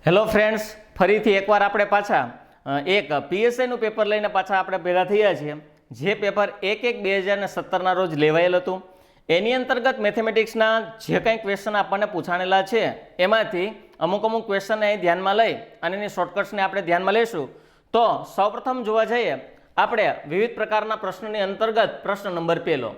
Hello friends, ફરીથી એકવાર આપણે પાછા એક પીએસઆઈનું પેપર લઈને પાછા આપણે ભેગા થયા છીએ. જે પેપર 1/1/2017ના રોજ લેવાયેલ હતું એની અંતર્ગત મેથેમેટિક્સના જે કંઈ ક્વેશ્ચન આપણને પૂછાણેલા છે એમાંથી અમુક ક્વેશ્ચનને અહીં ધ્યાનમાં લઈ અને એની શોર્ટકટ્સને આપણે ધ્યાનમાં લઈશું. તો સૌપ્રથમ જોવા જઈએ આપણે વિવિધ પ્રકારના પ્રશ્નની અંતર્ગત પ્રશ્ન નંબર 1.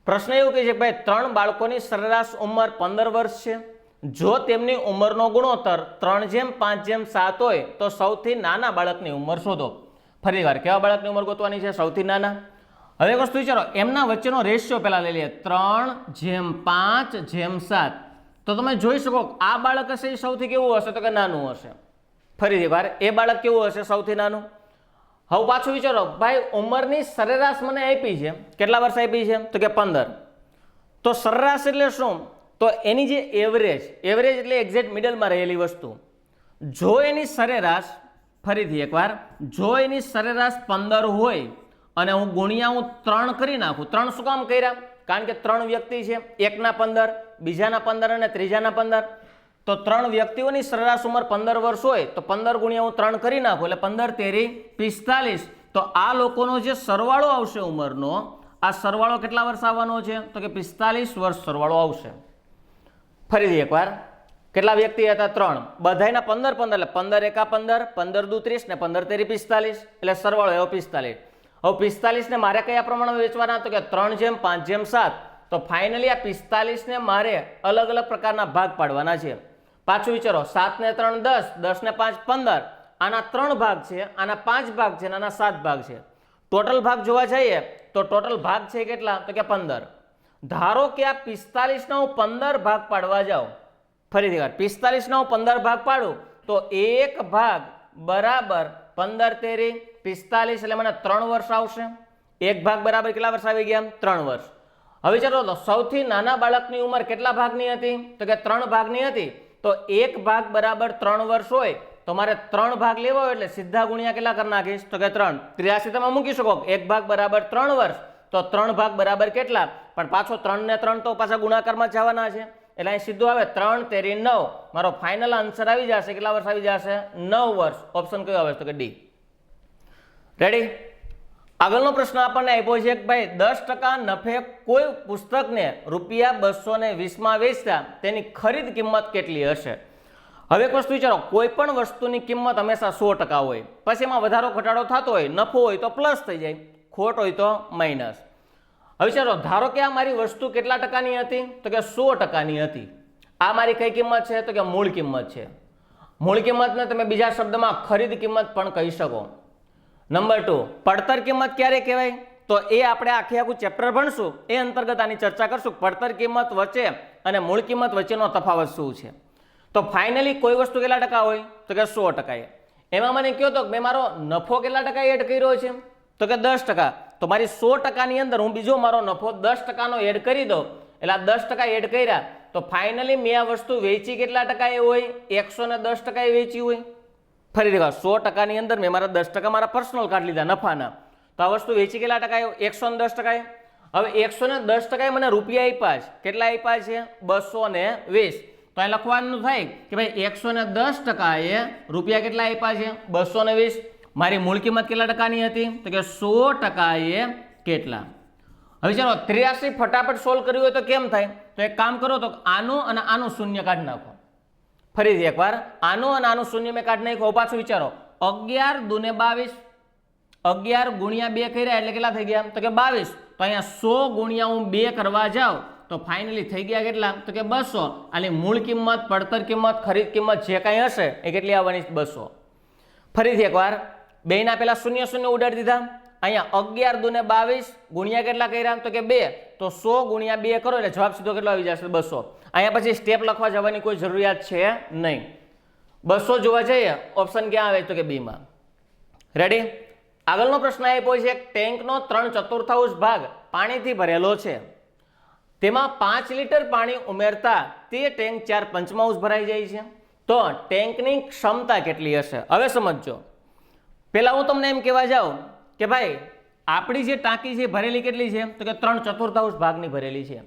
પ્રશ્ન એવું કહે છે કે ભાઈ 3 બાળકોની સરેરાશ ઉંમર 15 વર્ષ છે. જો તેમની ઉંમરનો ગુણોત્તર 3:5:7 હોય તો સૌથી નાના બાળકની ઉંમર શોધો. ફરીવાર કેવા બાળકની ઉંમર ગોતવાની છે? સૌથી નાના. હવે એક વસ્તુ વિચારો, એમના વચ્ચેનો રેશિયો પહેલા લઈ લઈએ 3:5:7. તો તમે જોઈ શકો આ બાળક હશે એ સૌથી કેવું હશે? તો કે નાનું હશે. ફરીથી વાર એ બાળક કેવું હશે? સૌથી નાનું. હવે પાછું વિચારો ભાઈ, ઉંમરની સરેરાશ મને આપી છે, કેટલા વર્ષ આપી છે? તો કે 15. તો સરેરાશ એટલે શું? તો એની જે એવરેજ એટલે એક્ઝેક્ટ મિડલમાં રહેલી વસ્તુ. જો એની સરેરાશ, ફરીથી એકવાર, જો એની સરેરાશ 15 હોય અને હું ગુણ્યા 3 કરી નાખું. 3 શું કામ કર્યા? કારણ કે 3 વ્યક્તિ છે, એકના 15, બીજાના 15 અને ત્રીજાના 15. તો 3 વ્યક્તિઓની સરેરાશ ઉંમર 15 વર્ષ હોય તો 15 ગુણ્યા 3 કરી નાખું એટલે 15 તેરી 45. તો આ લોકોનો જે સરવાળો આવશે ઉંમરનો, આ સરવાળો કેટલા વર્ષ આવવાનો છે? તો કે 45 વર્ષ સરવાળો આવશે. ફરીથી એકવાર, કેટલા વ્યક્તિ હતા? 3. બધાયના 15 એટલે 15 એકા 15, 15 દુ 30 ને 15 તેરી 45 એટલે સરવાળો એવો 45. હવે 45 ને મારે કયા પ્રમાણમાં વેચવાના? તો કે 3:5:7. તો ફાઇનલી આ 45 ને મારે અલગ અલગ પ્રકારના ભાગ પાડવાના છે. પાછું વિચારો, 7 ને 3 10, 10 ને 5 15. આના 3 ભાગ છે, આના 5 ભાગ છે, આના 7 ભાગ છે. ટોટલ ભાગ જોવા જઈએ તો ટોટલ ભાગ છે કેટલા? તો કે 15. ધારો કે આ 45 ના હું 15 ભાગ પાડવા જાઉં. ફરીથી વાર, 45 ના હું 15 ભાગ પાડું તો એક ભાગ બરાબર 15 તેરી 45 એટલે મને 3 વર્ષ આવશે. એક ભાગ બરાબર કેટલા વર્ષ આવી ગયા? 3 વર્ષ. હવે ચાલો, સૌથી નાના બાળકની ઉંમર કેટલા ભાગની હતી? તો કે 3 ભાગની હતી. તો એક ભાગ બરાબર 3 વર્ષ હોય તો મારે 3 ભાગ લેવો હોય એટલે સીધા ગુણ્યા કેટલા કરી નાખીશ? તો કે 3. 83 તમે મૂકી શકો. એક ભાગ બરાબર 3 વર્ષ તો 3 ભાગ બરાબર કેટલા? પણ પાછો 3 ને 3 તો પાછા ગુણાકારમાં જવાના છે એટલે અહીં સીધું આવે 3 તેરી 9. મારો ફાઇનલ આન્સર આવી જશે. કેટલા વર્ષ આવી જશે? 9 વર્ષ. ઓપ્શન કયો આવે? તો કે ડી. રેડી? આગળનો પ્રશ્ન આપણને આપ્યો છે કે ભાઈ 10% નફે કોઈ પુસ્તકને ₹220 વેચતા તેની ખરીદ કિંમત કેટલી હશે? હવે એક વસ્તુ વિચારો, કોઈ પણ વસ્તુની કિંમત હંમેશા 100% હોય, પછી એમાં વધારો ઘટાડો થતો હોય, નફો હોય તો પ્લસ થઈ જાય, ખોટ હોય તો માઇનસ. હવે ચાલો, ધારો કે આ મારી વસ્તુ કેટલા ટકાની હતી? તો કે 100%ની હતી. આ મારી કઈ કિંમત છે? તો કે મૂળ કિંમત છે. મૂળ કિંમતને તમે બીજા શબ્દમાં ખરીદ કિંમત પણ કહી શકો. નંબર 2, પડતર કિંમત ક્યારે કહેવાય? તો એ આપણે આખું ચેપ્ટર ભણશું એ અંતર્ગત આની ચર્ચા કરશું. પડતર કિંમત વચ્ચે અને મૂળ કિંમત વચ્ચેનો તફાવત શું છે? તો ફાઇનલી કોઈ વસ્તુ કેટલા ટકા હોય? તો કે 100%. એમાં મને કહો તો મેં મારો નફો કેટલા ટકા એડ કર્યો છે? તો કે 10%. તો મારી 100%ની અંદર હું બીજો મારો નફો 10%નો એડ કરી દઉં એટલે આ 10% એડ કર્યા તો ફાઇનલી મેં આ વસ્તુ વેચી કેટલા ટકાએ હોય? 110% વેચી હોય. ફરીથી વાર, 100%ની અંદર મેં મારા 10% મારા પર્સનલ કાઢી લીધા નફાના. તો આ વસ્તુ વેચી કેટલા ટકા? 110%. હવે 110% મને રૂપિયા આપ્યા છે. કેટલા આપ્યા છે? 220. તો અહીં લખવાનું થાય કે ભાઈ 110%એ રૂપિયા કેટલા આપ્યા છે? 220. મારી મૂળ કિંમત કેટલા ટકાની હતી? તો કે 100%એ કેટલા? હવે ચાલો, 83 ફટાફટ સોલ્વ કર્યું હોય તો કેમ થાય? તો એક કામ કરો, તો આનું અને આનું શૂન્ય કાઢી નાખો. ફરીથી એકવાર, આનું અને આનું શૂન્ય મેં કાઢી નાખ્યું. પાછું વિચારો, 11 દુને 22, 11 ગુણ્યા 2 કર્યા એટલે કેટલા થઈ ગયા? તો કે 22. તો અહીંયા 100 ગુણ્યા હું 2 કરવા જાઉં તો ફાઇનલી થઈ ગયા કેટલા? તો કે 200. આની મૂળ કિંમત, પડતર કિંમત, ખરીદ કિંમત જે કાંઈ હશે એ કેટલી આવવાની? 200. ફરીથી એકવાર, બેના પેલા શૂન્ય શૂન્ય ઉડાડી દીધા. અહીંયા 11 દુને 22 ગુણ્યા કેટલા કર્યા? તો કે 2. તો 100 ગુણ્યા 2 કરો એટલે જવાબ સીધો કેટલો આવી જશે? 200. અહીંયા પછી સ્ટેપ લખવા જવાની કોઈ જરૂરિયાત છે નહીં. 200 જોવા જઈએ ઓપ્શન ક્યાં આવે? તો કે બી માં. રેડી? આગળનો પ્રશ્ન આપ્યો છે, ટેન્કનો 3/4 ભાગ પાણીથી ભરેલો છે. તેમાં 5 લીટર પાણી ઉમેરતા તે ટેન્ક 4/5 ભરાઈ જાય છે. તો ટેન્કની ક્ષમતા કેટલી હશે? હવે સમજો. પેલા હું તમને એમ કહેવા જાઉં કે ભાઈ આપણી જે ટાંકી છે ભરેલી કેટલી છે? તો કે 3/4 ભાગની ભરેલી છે.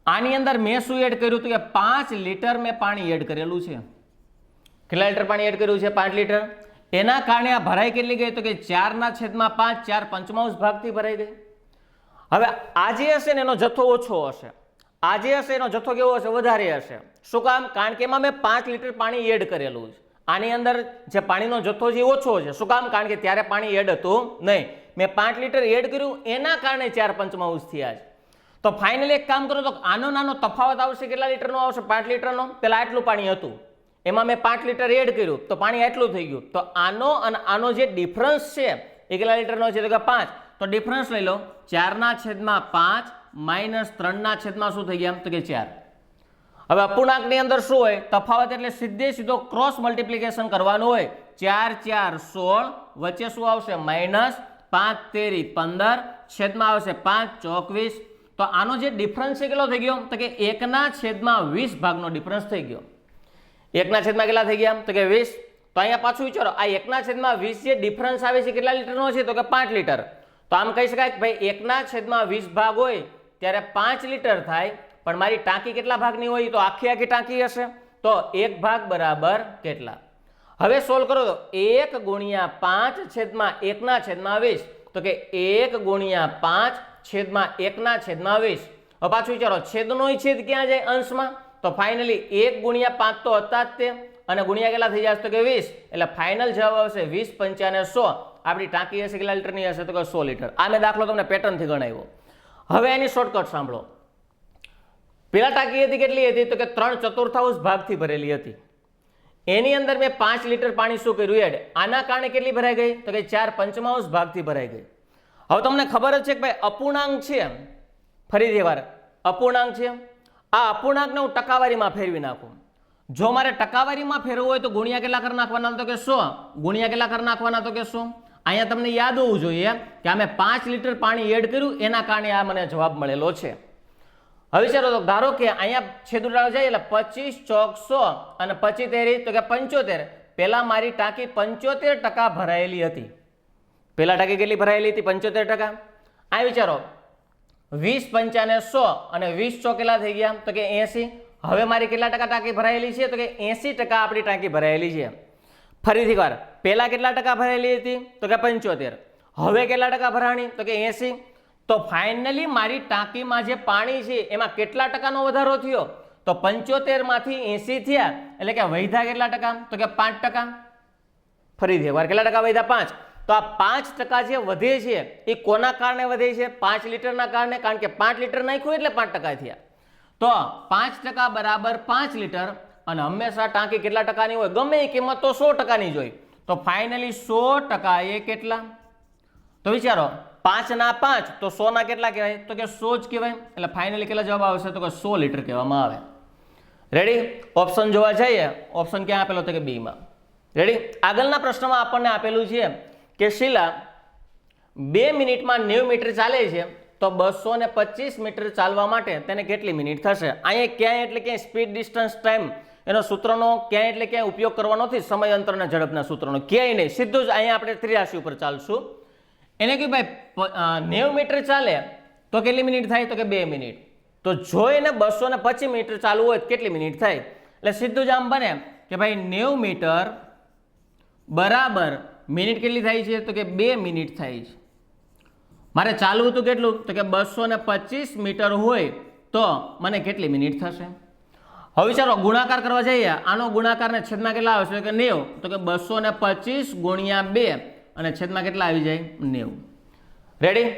આની અંદર મેં શું એડ કર્યું? તો કે 5 લીટર મેં પાણી એડ કરેલું છે. કેટલા લીટર પાણી એડ કર્યું છે? 5 લીટર. એના કારણે આ ભરાઈ કેટલી ગઈ? તો કે 4/5, 4 પંચમાંશ ભાગથી ભરાઈ ગઈ. હવે આ જે હશે ને એનો જથ્થો ઓછો હશે, આ જે હશે એનો જથ્થો કેવો હશે? વધારે હશે. શું કામ? કારણ કે એમાં મેં 5 લીટર પાણી એડ કરેલું છે. આની અંદર જે પાણીનો જથ્થો છે એ ઓછો છે. શું કામ? કારણ કે ત્યારે પાણી એડ હતું નહીં. મેં 5 લીટર એડ કર્યું એના કારણે 4 પંચમાંશ થયા છે. તો ફાઇનલી એક કામ કરો તો આનો નાનો તફાવત આવશે. કેટલા લીટરનો આવશે? 5 લીટરનો. પેલા આટલું પાણી હતું, એમાં મેં 5 લીટર એડ કર્યું તો પાણી આટલું થઈ ગયું. તો આનો અને આનો જે ડિફરન્સ છે એ કેટલા લીટરનો છે? તો કે 5. તો ડિફરન્સ લઈ લો, 4/5 માઇનસ 3/, શું થઈ ગયા? તો કે 4. હવે અપૂર્ણાંકની અંદર શું હોય? તફાવત એટલે સીધો ક્રોસ મલ્ટિપ્લિકેશન કરવાનું હોય. 4 4 16, વચ્ચે શું આવશે? માઇનસ 5 તેરી 15, છેદમાં આવશે 5 24. તો આનો જે ડિફરન્સ છે કેટલો થઈ ગયો? તો કે 1/20 ભાગનો ડિફરન્સ થઈ ગયો. 1/, કેટલા થઈ ગયા? તો કે 20. તો અહીંયા પાછું વિચારો, આ 1/20 જે ડિફરન્સ આવે છે કેટલા લીટરનો છે? તો કે 5 લીટર. તો આમ કહી શકાય કે ભાઈ 1/20 ભાગ હોય ત્યારે 5 લીટર થાય, પણ મારી ટાંકી કેટલા ભાગની હોય? તો આખી ટાંકી હશે. તો 1 ભાગ બરાબર કેટલા? હવે સોલ્વ કરો તો 1 ગુણ્યા 5 છેદમાં 1/20. તો કે 1 ગુણ્યા 5 છેદમાં 1/20. હવે પાછું વિચારો, છેદનો છેદ ક્યાં જાય? અંશમાં. તો ફાઇનલી 1 ગુણ્યા 5 તો હતા જ તે, અને ગુણ્યા કેટલા થઈ જશે? તો કે 20. એટલે ફાઇનલ જવાબ આવશે 20 5 100. આપણી ટાંકી હશે કેટલા લીટરની હશે? તો કે 100 લીટર. આ મેં દાખલો તમને પેટર્નથી ગણાવ્યો. હવે એની શોર્ટકટ સાંભળો. પેલા ટાંકી હતી કેટલી હતી? તો કે 3/4 ભાગથી ભરેલી હતી. એની અંદર મેં 5 લીટર પાણી શું કર્યું? એડ. આના કારણે કેટલી ભરાઈ ગઈ? તો કે 4/5 ભાગથી ભરાઈ ગઈ. હવે તમને ખબર જ છે કે ભાઈ અપૂર્ણાંક છે, ફરીથી વાર અપૂર્ણાંક છે, આ અપૂર્ણાંકને હું ટકાવારીમાં ફેરવી નાખું. જો મારે ટકાવારીમાં ફેરવવું હોય તો ગુણ્યા કેટલા કરી નાખવાના? તો કે 100. ગુણ્યા કેટલા કરી નાખવાના? તો કે 100. અહીંયા તમને યાદ હોવું જોઈએ કે અમે 5 લીટર પાણી એડ કર્યું એના કારણે આ મને જવાબ મળેલો છે. હવે ચાલો તો ધારો કે અહીંયા છેદુડાળો જાય એટલે 25 ચોક 100 અને 25 તેરી તો કે 75. પેલા મારી ટાંકી 75% ભરાયેલી હતી. પેલા ટાંકી કેટલી ભરાયેલી હતી? 75%. આ વિચારો, 20 5 100 અને 20 ચોક કેટલા થઈ ગયા? તો કે 80. હવે મારી કેટલા ટકા ટાંકી ભરાયેલી છે? તો કે 80% આપણી ટાંકી ભરાયેલી છે. ફરીથી વાર, પહેલા કેટલા ટકા ભરાયેલી હતી? તો કે 75. હવે કેટલા ટકા ભરાણી? તો કે 80. તો ફાઇનલી મારી ટાંકીમાં જે પાણી છે એમાં કેટલા ટકાનો વધારો થયો? તો 75 માંથી 80 થયા, એટલે કે વધ્યા કેટલા ટકા? તો કે 5%. ફરીથી વાર, કેટલા ટકા વધ્યા? 5. તો આ 5% જે વધે છે એ કોના કારણે વધે છે? 5 લીટરના કારણે. કારણ કે 5 લીટર નાખ્યું એટલે 5% થયા. તો 5% બરાબર 5 લીટર. અને હંમેશા ટાંકી કેટલા ટકાની હોય? ગમે એ કિંમત તો 100%ની જ હોય. તો ફાઇનલી 100% એ કેટલા? તો વિચારો, 5/5 તો 100 કેટલા કહેવાય? તો કે 100 જ કહેવાય. એટલે ફાઇનલી કેટલા જવાબ આવશે? તો કે 100 લીટર કહેવામાં આવે. રેડી? ઓપ્શન જોવા જઈએ, ઓપ્શન ક્યાં આપેલો? તો કે બી માં. રેડી? આગળના પ્રશ્નમાં આપણને આપેલું છે કે શીલા 2 મિનિટમાં 90 મીટર ચાલે છે, તો 225 મીટર ચાલવા માટે તેને કેટલી મિનિટ થશે? અહીંયા ક્યાંય એટલે ક્યાંય સ્પીડ ડિસ્ટન્સ ટાઈમ એનો સૂત્રનો ક્યાંય એટલે ક્યાંય ઉપયોગ કરવાનો નથી, સમય અંતરના ઝડપના સૂત્રનો ક્યાંય નહીં. સીધું જ અહીંયા આપણે 83 ઉપર ચાલશું. એને કહ્યું ભાઈ 90 મીટર ચાલે તો કેટલી મિનિટ થાય? તો કે 2 મિનિટ. તો જો એને 225 મીટર ચાલવું હોય તો કેટલી મિનિટ થાય? એટલે સીધું જ આમ બને કે ભાઈ 90 મીટર બરાબર મિનિટ કેટલી થાય છે? તો કે 2 મિનિટ થાય છે. મારે ચાલવું હતું કેટલું? તો કે 225 મીટર હોય તો મને કેટલી મિનિટ થશે? હવે ચાલો ગુણાકાર કરવા જઈએ. આનો ગુણાકારને છેદમાં કેટલા આવશે? કે 90. તો કે 225 ગુણ્યા 2 અને છેદમાં કેટલા આવી જાય? 90. રેડી?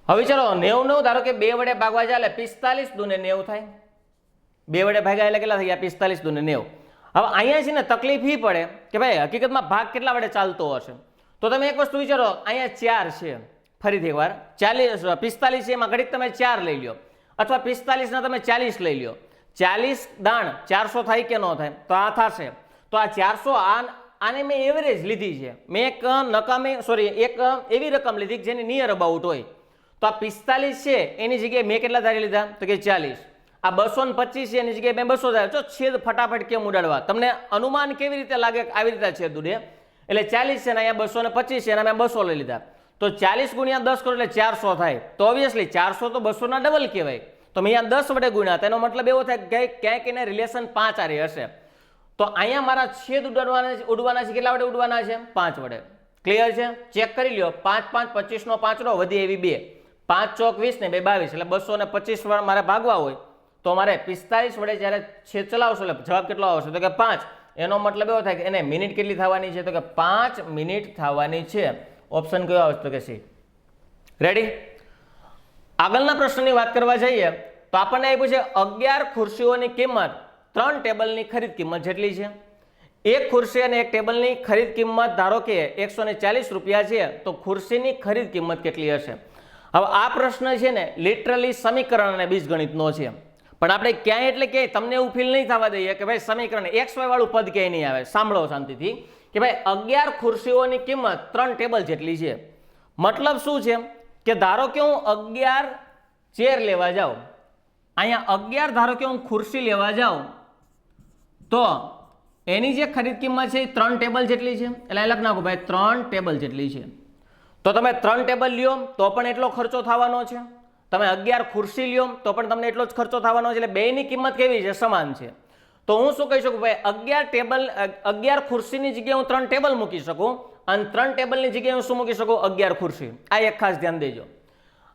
હવે ચાલો 90 ધારો કે 2 વડે ભાગવા જાય એટલે 45 દુને 90 થાય. 2 વડે ભાગ્યા એટલે કેટલા થઈ ગયા? 45 દુને 90. હવે અહીંયા છે ને તકલીફ એ પડે કે ભાઈ હકીકતમાં ભાગ કેટલા વડે ચાલતો હશે? તો તમે એક વસ્તુ વિચારો, અહીંયા 4 છે. ફરીથી એકવાર 45 છે, એમાં ઘડીક તમે 4 લઈ લો, અથવા 45 ના તમે 40 લઈ લો. 40 દાણ 400 થાય કે ન થાય? તો આ થશે. તો આ 400 આને મેં એવરેજ લીધી છે. મેં એક એવી રકમ લીધી જેની નિયર અબાઉટ હોય. તો આ 45 છે એની જગ્યાએ મેં કેટલા ધારી લીધા? તો કે 40. આ 225 છે એની જગ્યાએ મેં 200 ધાર્યા. જો છેદ ફટાફટ કેમ ઉડાડવા, તમને અનુમાન કેવી રીતે લાગે આવી રીતે છેદ ઉડે? એટલે 40 છે ને અહીંયા 225 છે અને મેં 200 લઈ લીધા. તો 40 ગુણ્યા 10 કરો એટલે 400 થાય. તો ઓબ્વિયસલી 400 તો 200 ના ડબલ કહેવાય. તો મેં અહીંયા 10 વડે ગુણ્યા, તેનો મતલબ એવો થાય કે ક્યાંક એને રિલેશન 5 આરે હશે. તો અહીંયા મારા છેદ ઉડવાના છે કેટલા વડે ઉડવાના છે? 5 વડે. ક્લિયર છે? ચેક કરી લ્યો. 5 5 25 નો 5 વધી એવી 2, 5 ચોક 20 ને 2 22, એટલે 225 વાર મારે ભાગવા હોય તો મારે 45 વડે જ્યારે છેદ ચલાવશો એટલે જવાબ કેટલો આવશે? તો કે 5. એનો મતલબ એવો થાય કે એને મિનિટ કેટલી થવાની છે? તો કે 5 મિનિટ થવાની છે. ઓપ્શન કયો આવશે? તો કે સી. રેડી? આગળના પ્રશ્નની વાત કરવા જઈએ તો આપણને આપ્યું છે 11 ખુરશીઓની કિંમત 3 ટેબલની ખરીદ કિંમત જેટલી છે. એક ખુરશી અને એક ટેબલની ખરીદ કિંમત ધારો કે 140 રૂપિયા છે, તો ખુરશીની ખરીદ કિંમત કેટલી હશે? હવે આ પ્રશ્ન છે ને લિટરલી સમીકરણ અને બીજગણિતનો છે, પણ આપણે ક્યાંય એટલે ક્યાંય તમને એવું ફીલ નહીં થવા દઈએ કે ભાઈ સમીકરણ XY વાળું પદ ક્યાંય નહીં આવે. સાંભળો શાંતિથી કે ભાઈ 11 ખુરશીઓની કિંમત 3 ટેબલ જેટલી છે. મતલબ શું છે કે ધારો કે હું 11 ચેર લેવા જાઉં, અહીંયા 11 ધારો કે હું ખુરશી લેવા જાઉં તો એની જે ખરીદ કિંમત છે એ 3 ટેબલ જેટલી છે. એટલે લખ નાખો ભાઈ 3 ટેબલ જેટલી છે. તો તમે 3 ટેબલ લ્યો તો પણ એટલો ખર્ચો થવાનો છે, તમે 11 ખુરશી લ્યો તો પણ તમને એટલો જ ખર્ચો થવાનો છે. એટલે બેયની કિંમત કેવી છે? સમાન છે. તો હું શું કહી શકું? ભાઈ 11 ખુરશીની જગ્યાએ હું 3 ટેબલ મૂકી શકું અને 3 ટેબલની જગ્યાએ હું શું મૂકી શકું? 11 ખુરશી. આ એક ખાસ ધ્યાન દેજો.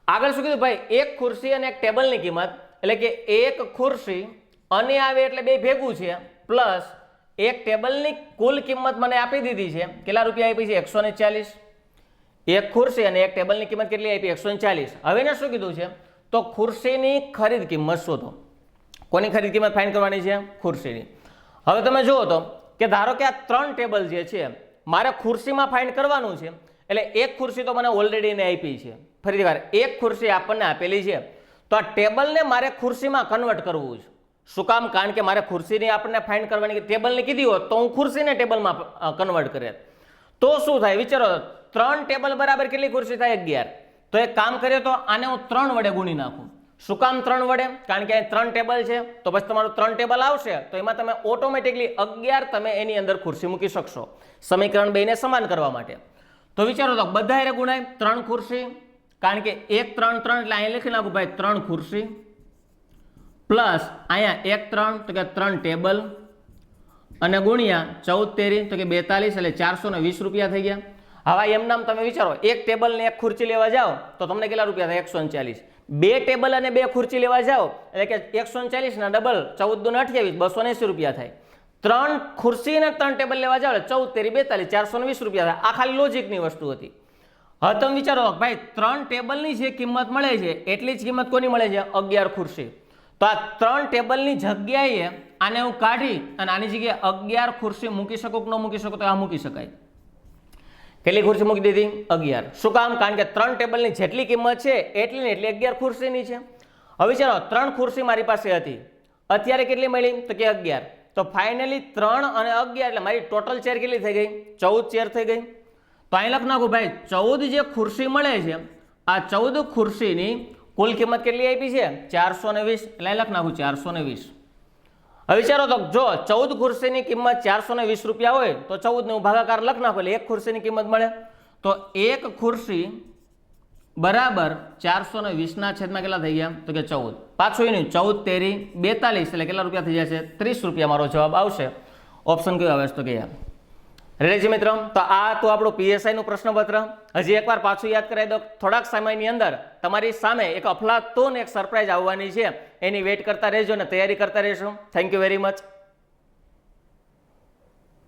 આગળ શું કીધું? ભાઈ એક ખુરશી અને એક ટેબલની કિંમત, એટલે કે એક ખુરશી અને આવે એટલે બે ભેગું છે, પ્લસ એક ટેબલની કુલ કિંમત મને આપી દીધી છે. કેટલા રૂપિયા આપી છે? 140. એક ખુરશી અને એક ટેબલની કિંમત કેટલી આપી? 140. હવે એને શું કીધું છે? તો ખુરશીની ખરીદ કિંમત શોધો. કોની ખરીદ કિંમત ફાઇન્ડ કરવાની છે? ખુરશીની. હવે તમે જુઓ તો કે ધારો કે આ 3 ટેબલ જે છે મારે ખુરશીમાં ફાઇન્ડ કરવાનું છે, એટલે એક ખુરશી તો મને ઓલરેડી ને આપી છે. ફરીથી વાર એક ખુરશી આપણને આપેલી છે, તો આ ટેબલને મારે ખુરશીમાં કન્વર્ટ કરવું છે. શું કામ? કારણ કે મારે ખુરશીની આપણને ફાઇન્ડ કરવાની ટેબલને કીધી હોત તો હું ખુરશીને ટેબલમાં કન્વર્ટ કરે તો શું થાય? વિચારો, 3 ટેબલ બરાબર કેટલી ખુરશી થાય? 11. તો એક કામ કરીએ તો આને હું 3 વડે ગુણી નાખું. શું કામ 3 વડે? કારણ કે 3 ટેબલ છે, તો પછી તમારું 3 ટેબલ આવશે તો એમાં તમે ઓટોમેટિકલી 11 તમે એની અંદર ખુરશી મૂકી શકશો, સમીકરણ બેને સમાન કરવા માટે. તો વિચારો તો બધા એને ગુણાય 3 ખુરશી, કારણ કે 1 3 3 એટલે અહીંયા લખી નાખું ભાઈ 3 ખુરશી, પ્લસ અહીંયા 1 3 તો કે 3 ટેબલ, અને ગુણ્યા 14 તેરી તો કે 42, એટલે 420 રૂપિયા થઈ ગયા. હવે એમ નામ તમે વિચારો, એક ટેબલ ને એક ખુરશી લેવા જાઓ તો તમને કેટલા રૂપિયા થાય? 140. બે ટેબલ અને બે ખુરશી લેવા જાઓ એટલે કે 140 ના ડબલ 14 દુ 28, 280 રૂપિયા થાય. 3 ખુરશી અને 3 ટેબલ લેવા જાઓ એટલે 14 તેરી 42, 420 રૂપિયા થાય. આ ખાલી લોજિકની વસ્તુ હતી. હવે તમે વિચારો ભાઈ 3 ટેબલની જે કિંમત મળે છે એટલી જ કિંમત કોની મળે છે? 11 ખુરશી. તો આ 3 ટેબલની જગ્યાએ આને હું કાઢી અને આની જગ્યાએ 11 ખુરશી મૂકી શકું કે ન મૂકી શકું? તો આ મૂકી શકાય. કેટલી ખુરશી મૂકી દીધી? 11. શું કામ? કારણ કે 3 ટેબલની જેટલી કિંમત છે એટલી ને એટલી 11 ખુરશીની છે. હવે ચાલો 3 ખુરશી મારી પાસે હતી, અત્યારે કેટલી મળી? તો કે 11. તો ફાઇનલી 3 અને 11 એટલે મારી ટોટલ ચેર કેટલી થઈ ગઈ? 14 ચેર થઈ ગઈ. તો અહીં લખ નાખું ભાઈ 14 જે ખુરશી મળે છે, આ 14 ખુરશીની કુલ કિંમત કેટલી આપી છે? 420. એટલે અહીં લખ નાખું 420. હવે વિચારો તો જો 14 ખુરશીની કિંમત 420 રૂપિયા હોય તો 14 ને હું ભાગાકાર લખ નાખો એટલે એક ખુરશીની કિંમત મળે. તો એક ખુરશી બરાબર 420 ના છેદમાં કેટલા થઈ ગયા? તો કે 14. પાછું એનું 14 તેરી 42 એટલે કેટલા રૂપિયા થઈ જશે? 30 રૂપિયા મારો જવાબ આવશે. ઓપ્શન કયો આવે? તો કે રેડી છે મિત્રો? તો આ તો આપણું PSI નું પ્રશ્નપત્ર. હજી એકવાર પાછું યાદ કરાવી દો. થોડાક સમયની અંદર તમારી સામે એક અફલાતૂન એક સરપ્રાઈઝ આવવાની છે, એની વેઇટ કરતા રહેજો અને તૈયારી કરતા રહેશો. Thank you very much.